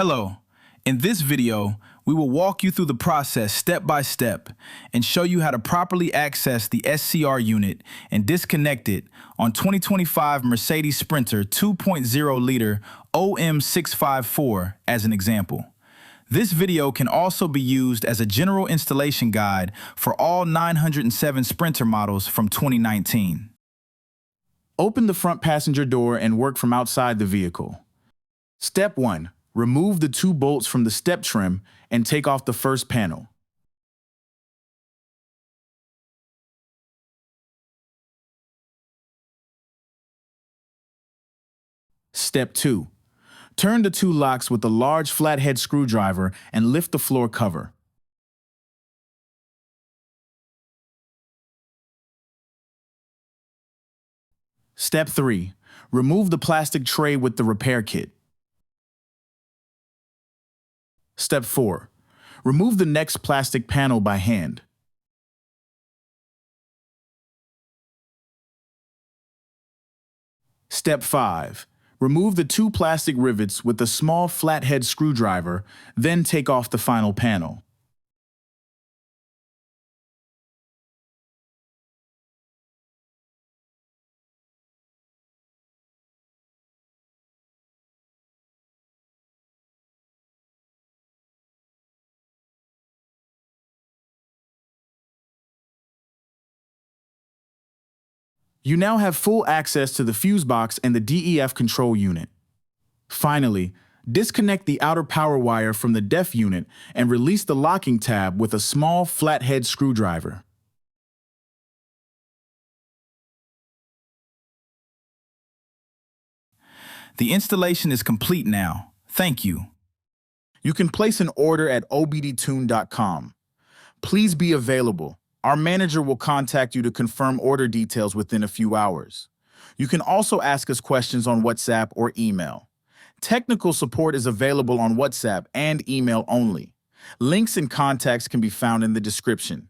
Hello. In this video, we will walk you through the process step by step and show you how to properly access the SCR unit and disconnect it on 2025 Mercedes Sprinter 2.0-liter OM654 as an example. This video can also be used as a general installation guide for all 907 Sprinter models from 2019. Open the front passenger door and work from outside the vehicle. Step 1. Remove the 2 bolts from the step trim and take off the first panel. Step 2. Turn the 2 locks with a large flathead screwdriver and lift the floor cover. Step 3. Remove the plastic tray with the repair kit. Step 4. Remove the next plastic panel by hand. Step 5. Remove the 2 plastic rivets with a small flathead screwdriver, then take off the final panel. You now have full access to the fuse box and the DEF control unit. Finally, disconnect the outer power wire from the DEF unit and release the locking tab with a small flathead screwdriver. The installation is complete now. Thank you. You can place an order at obdtune.com. Please be available. Our manager will contact you to confirm order details within a few hours. You can also ask us questions on WhatsApp or email. Technical support is available on WhatsApp and email only. Links and contacts can be found in the description.